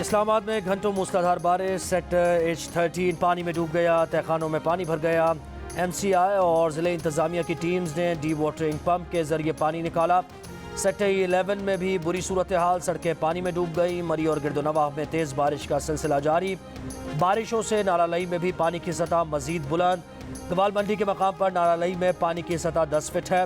اسلام آباد میں گھنٹوں موسلادھار بارش، سیکٹر H13 پانی میں ڈوب گیا، تہخانوں میں پانی بھر گیا۔ MCI اور ضلع انتظامیہ کی ٹیمز نے ڈی واٹرنگ پمپ کے ذریعے پانی نکالا۔ سیکٹر 11 میں بھی بری صورتحال، سڑکیں پانی میں ڈوب گئی۔ مری اور گرد و نواح میں تیز بارش کا سلسلہ جاری، بارشوں سے نالہ لئی میں بھی پانی کی سطح مزید بلند۔ گوال منڈی کے مقام پر نالہ لئی میں پانی کی سطح 10 فٹ ہے۔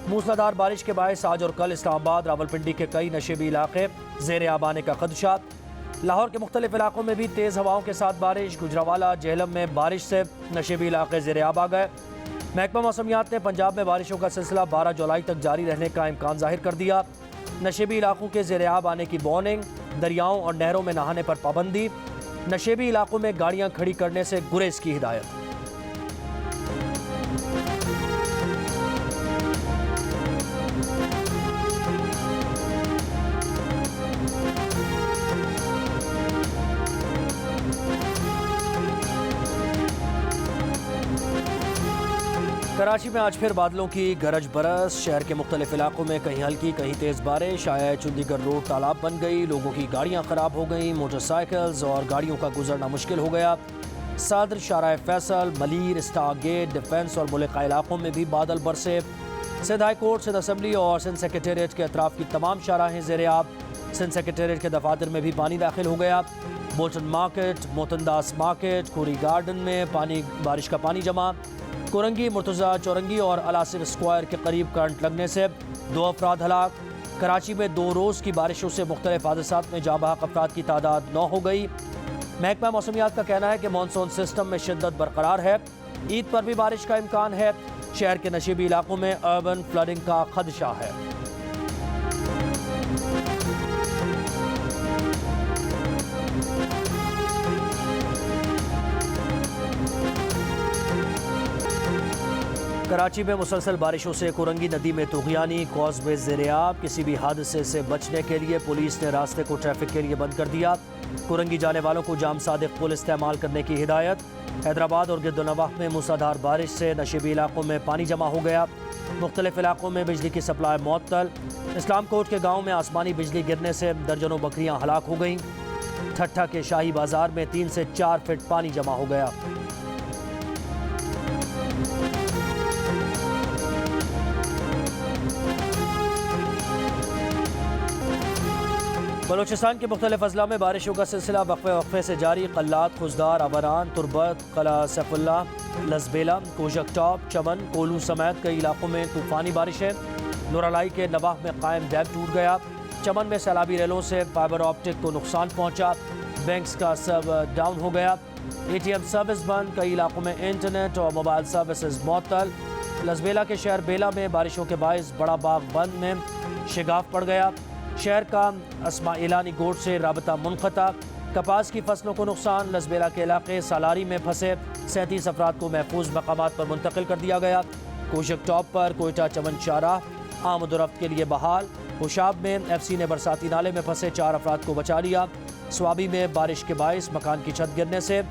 موسلادھار بارش کے باعث آج اور کل اسلام آباد، راولپنڈی کے کئی نشیبی علاقے زیر آب آنے کا خدشہ۔ لاہور کے مختلف علاقوں میں بھی تیز ہواؤں کے ساتھ بارش، گجرانوالہ، جہلم میں بارش سے نشیبی علاقے زیر آب آ گئے۔ محکمہ موسمیات نے پنجاب میں بارشوں کا سلسلہ 12 جولائی تک جاری رہنے کا امکان ظاہر کر دیا۔ نشیبی علاقوں کے زیر آب آنے کی وارننگ، دریاؤں اور نہروں میں نہانے پر پابندی، نشیبی علاقوں میں گاڑیاں کھڑی کرنے سے گریز کی ہدایت۔ کراچی میں آج پھر بادلوں کی گرج برس، شہر کے مختلف علاقوں میں کہیں ہلکی کہیں تیز بارش آئے۔ چندی گڑھ روڈ تالاب بن گئی، لوگوں کی گاڑیاں خراب ہو گئیں، موٹر سائیکلز اور گاڑیوں کا گزرنا مشکل ہو گیا۔ Saddar, Shahrah Faisal, Malir, star gate, defence اور ملکہ علاقوں میں بھی بادل برسے۔ Sindh high court, Sindh assembly اور سندھ سیکریٹریٹ کے اطراف کی تمام شاہراہیں زیر آب۔ سندھ سیکریٹریٹ کے دفاتر میں بھی پانی داخل ہو گیا۔ Bolton market, Motan Das market, Khori garden میں بارش کا پانی جمع۔ کورنگی، مرتضی چورنگی اور الاسر اسکوائر کے قریب کرنٹ لگنے سے 2 افراد ہلاک۔ کراچی میں 2 روز کی بارشوں سے مختلف حادثات میں جاں بحق افراد کی تعداد 9 ہو گئی۔ محکمہ موسمیات کا کہنا ہے کہ مانسون سسٹم میں شدت برقرار ہے، عید پر بھی بارش کا امکان ہے۔ شہر کے نشیبی علاقوں میں اربن فلڈنگ کا خدشہ ہے۔ کراچی میں مسلسل بارشوں سے کورنگی ندی میں طغیانی، کاز وے زیر آب۔ کسی بھی حادثے سے بچنے کے لیے پولیس نے راستے کو ٹریفک کے لیے بند کر دیا۔ کورنگی جانے والوں کو جام صادق پل استعمال کرنے کی ہدایت۔ حیدرآباد اور گرد و نواح میں موسلادھار بارش سے نشیبی علاقوں میں پانی جمع ہو گیا، مختلف علاقوں میں بجلی کی سپلائی معطل۔ اسلام کوٹ کے گاؤں میں آسمانی بجلی گرنے سے درجنوں بکریاں ہلاک ہو گئیں۔ ٹھٹھا کے شاہی بازار میں 3 سے 4 فٹ پانی جمع ہو گیا۔ بلوچستان کے مختلف اضلاع میں بارشوں کا سلسلہ وقفے وقفے سے جاری۔ قلات، خزدار، عوران، تربت، قلعہ سیف اللہ، لزبیلا، کوجک ٹاپ، چمن، کولو سمیت کئی علاقوں میں طوفانی بارشیں۔ نورالائی کے نواح میں قائم ڈیم ٹوٹ گیا۔ چمن میں سیلابی ریلوں سے فائبر آپٹک کو نقصان پہنچا۔ بینکس کا سرور ڈاؤن ہو گیا۔ ATM سروس بند، کئی علاقوں میں انٹرنیٹ اور موبائل سروسز معطل۔ لزبیلا کے شہر بیلا میں بارشوں کے باعث بڑا باغ بند میں شگاف پڑ گیا۔ شہر کا اسماعیلانی گوٹ سے رابطہ منقطع۔ کپاس کی فصلوں کو نقصان۔ لزبیلا کے علاقے سالاری میں پھنسے 37 افراد کو محفوظ مقامات پر منتقل کر دیا گیا۔ کوشک ٹاپ پر کوئٹہ چمن شاہراہ آمد و رفت کے لیے بحال۔ خوشاب میں FC نے برساتی نالے میں پھنسے 4 افراد کو بچا لیا۔ سوابی میں بارش کے باعث مکان کی چھت گرنے سے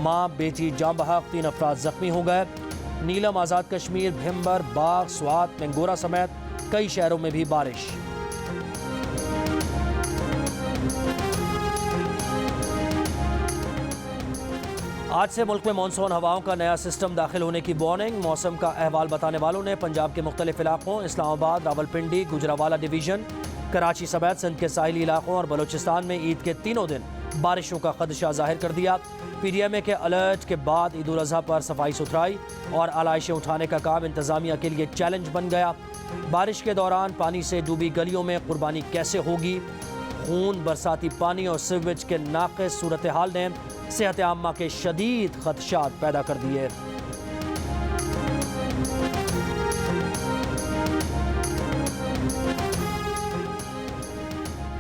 ماں بیٹی جاں بحق 3 افراد زخمی ہو گئے۔ نیلم، آزاد کشمیر، بھمبر، باغ، سوات، مینگورہ سمیت کئی شہروں میں بھی بارش۔ آج سے ملک میں مانسون ہواؤں کا نیا سسٹم داخل ہونے کی وارننگ۔ موسم کا احوال بتانے والوں نے پنجاب کے مختلف علاقوں، اسلام آباد، راولپنڈی، گجرانوالہ ڈویژن، کراچی سمیت سندھ کے ساحلی علاقوں اور بلوچستان میں عید کے تینوں دن بارشوں کا خدشہ ظاہر کر دیا۔ PDMA کے الرٹ کے بعد عید الاضحیٰ پر صفائی ستھرائی اور علائشیں اٹھانے کا کام انتظامیہ کے لیے چیلنج بن گیا۔ بارش کے دوران پانی سے ڈوبی گلیوں میں قربانی کیسے ہوگی؟ خون، برساتی پانی اور سیویج کے ناقص صورتحال نے صحت عامہ کے شدید خدشات پیدا کر دیے۔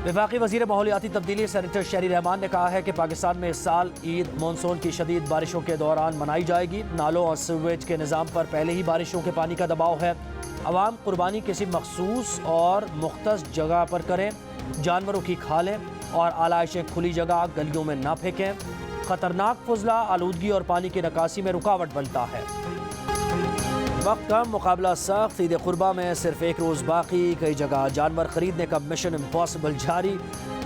وفاقی وزیر ماحولیاتی تبدیلی سینیٹر شہری رحمان نے کہا ہے کہ پاکستان میں اس سال عید مانسون کی شدید بارشوں کے دوران منائی جائے گی۔ نالوں اور سیویج کے نظام پر پہلے ہی بارشوں کے پانی کا دباؤ ہے۔ عوام قربانی کسی مخصوص اور مختص جگہ پر کریں، جانوروں کی کھالیں اور علائشیں کھلی جگہ گلیوں میں نہ پھینکیں۔ خطرناک فضلہ آلودگی اور پانی کی نکاسی میں رکاوٹ بنتا ہے۔ وقت کم، مقابلہ سخت۔ عید قربہ میں صرف 1 روز باقی، کئی جگہ جانور خریدنے کا مشن امپاسبل جاری۔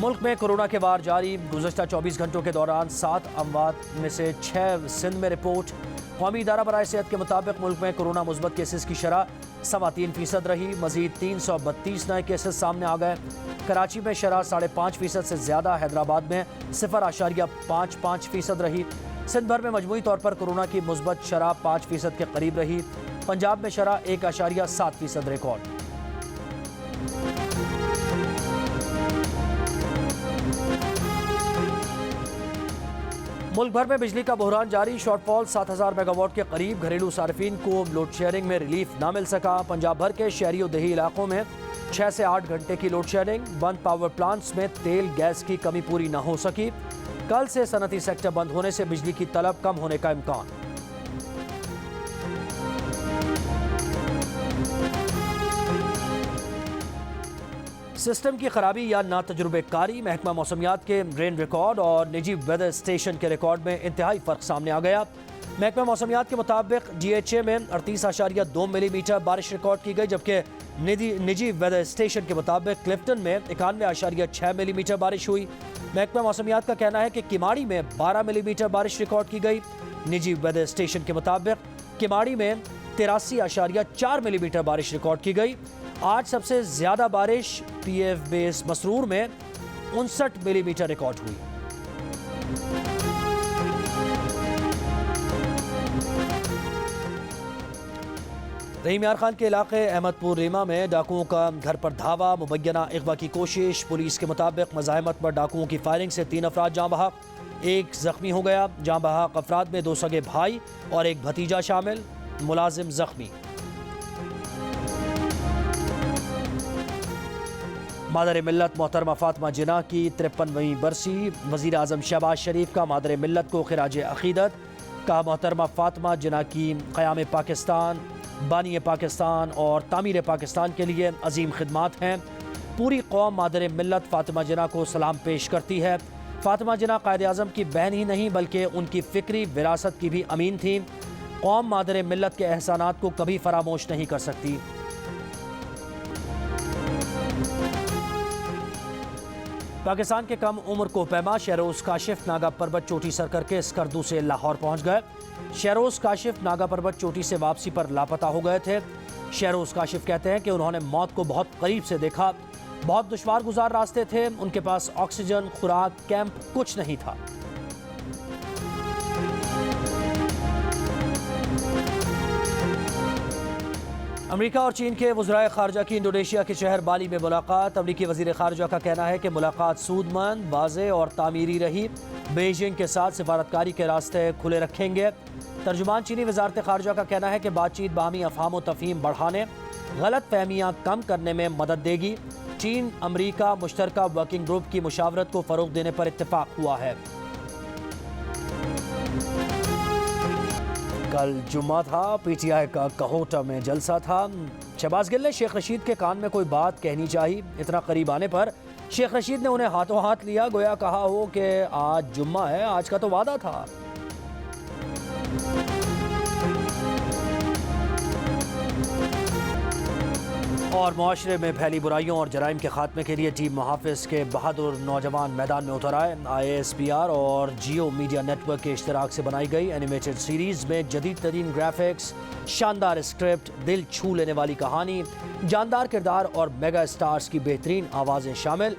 ملک میں کورونا کے وار جاری، گزشتہ 24 گھنٹوں کے دوران 7 اموات میں سے 6 سندھ میں رپورٹ۔ قومی ادارہ برائے صحت کے مطابق ملک میں کورونا مثبت کیسز کی شرح 3.25% رہی، مزید 332 نئے کیسز سامنے آ گئے۔ کراچی میں شرح 5.5% سے زیادہ، حیدرآباد میں 0.55% رہی۔ سندھ بھر میں مجموعی طور پر کورونا کی مثبت شرح 5% کے قریب رہی۔ پنجاب میں شرح 1.7% ریکارڈ۔ ملک بھر میں بجلی کا بحران جاری، شارٹ فال 7000 میگا واٹ کے قریب، گھریلو صارفین کو لوڈ شیئرنگ میں ریلیف نہ مل سکا۔ پنجاب بھر کے شہری و دیہی علاقوں میں 6 سے 8 گھنٹے کی لوڈ شیئرنگ، بند پاور پلانٹس میں تیل گیس کی کمی پوری نہ ہو سکی۔ کل سے صنعتی سیکٹر بند ہونے سے بجلی کی طلب کم ہونے کا امکان۔ سسٹم کی خرابی یا نا تجربے کاری، محکمہ موسمیات کے رین ریکارڈ اور نجی ویدر اسٹیشن کے ریکارڈ میں انتہائی فرق سامنے آ گیا۔ محکمہ موسمیات کے مطابق GHA میں 38.2 ملی میٹر بارش ریکارڈ کی گئی، جبکہ نجی ویدر اسٹیشن کے مطابق کلفٹن میں 91.6 ملی میٹر بارش ہوئی۔ محکمہ موسمیات کا کہنا ہے کہ کماڑی میں 12 ملی میٹر بارش ریکارڈ کی گئی۔ نجی ویدر اسٹیشن کے مطابق کماڑی میں 83.4 ملی میٹر بارش ریکارڈ کی گئی۔ آج سب سے زیادہ بارش PF بیس مسرور میں 59 ملی میٹر ریکارڈ ہوئی۔ رحیم یار خان کے علاقے احمد پور ریما میں ڈاکوؤں کا گھر پر دھاوا، مبینہ اغوا کی کوشش۔ پولیس کے مطابق مزاحمت پر ڈاکوؤں کی فائرنگ سے 3 افراد جاں بحق، 1 زخمی ہو گیا۔ جاں بحق افراد میں 2 سگے بھائی اور 1 بھتیجا شامل، ملازم زخمی۔ مادر ملت محترمہ فاطمہ جناح کی 53ویں برسی، وزیر اعظم شہباز شریف کا مادر ملت کو خراج عقیدت۔ کہا محترمہ فاطمہ جناح کی قیام پاکستان، بانی پاکستان اور تعمیر پاکستان کے لیے عظیم خدمات ہیں۔ پوری قوم مادر ملت فاطمہ جناح کو سلام پیش کرتی ہے۔ فاطمہ جناح قائد اعظم کی بہن ہی نہیں بلکہ ان کی فکری وراثت کی بھی امین تھیں۔ قوم مادر ملت کے احسانات کو کبھی فراموش نہیں کر سکتی۔ پاکستان کے کم عمر کو پیما شہروز کاشف ناگا پربت چوٹی سر کر کے اسکردو سے لاہور پہنچ گئے۔ شہروز کاشف ناگا پربت چوٹی سے واپسی پر لاپتہ ہو گئے تھے۔ شہروز کاشف کہتے ہیں کہ انہوں نے موت کو بہت قریب سے دیکھا، بہت دشوار گزار راستے تھے، ان کے پاس آکسیجن، خوراک، کیمپ کچھ نہیں تھا۔ امریکہ اور چین کے وزرائے خارجہ کی انڈونیشیا کے شہر بالی میں ملاقات۔ امریکی وزیر خارجہ کا کہنا ہے کہ ملاقات سود مند، واضح اور تعمیری رہی۔ بیجنگ کے ساتھ سفارتکاری کے راستے کھلے رکھیں گے۔ ترجمان چینی وزارت خارجہ کا کہنا ہے کہ بات چیت باہمی افہام و تفہیم بڑھانے، غلط فہمیاں کم کرنے میں مدد دے گی۔ چین امریکہ مشترکہ ورکنگ گروپ کی مشاورت کو فروغ دینے پر اتفاق ہوا ہے۔ کل جمعہ تھا، PTI کا کہوٹہ میں جلسہ تھا۔ شہباز گل نے شیخ رشید کے کان میں کوئی بات کہنی چاہی، اتنا قریب آنے پر شیخ رشید نے انہیں ہاتھوں ہاتھ لیا، گویا کہا ہو کہ آج جمعہ ہے، آج کا تو وعدہ تھا۔ اور معاشرے میں پھیلی برائیوں اور جرائم کے خاتمے کے لیے ٹیم محافظ کے بہادر نوجوان میدان میں اتر آئے۔ IASPR اور جیو میڈیا نیٹ ورک کے اشتراک سے بنائی گئی اینیمیٹڈ سیریز میں جدید ترین گرافکس، شاندار اسکرپٹ، دل چھو لینے والی کہانی، جاندار کردار اور میگا اسٹارز کی بہترین آوازیں شامل۔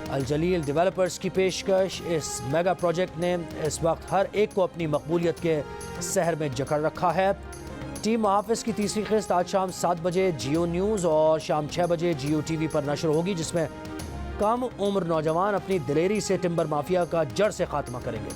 الجلیل ڈیولپرز کی پیشکش۔ اس میگا پروجیکٹ نے اس وقت ہر ایک کو اپنی مقبولیت کے سحر میں جکڑ رکھا ہے۔ ٹیم محافظ کی تیسری قسط آج شام 7 بجے جیو نیوز اور شام 6 بجے جیو TV پر نشر ہوگی، جس میں کم عمر نوجوان اپنی دلیری سے ٹمبر مافیا کا جڑ سے خاتمہ کریں گے۔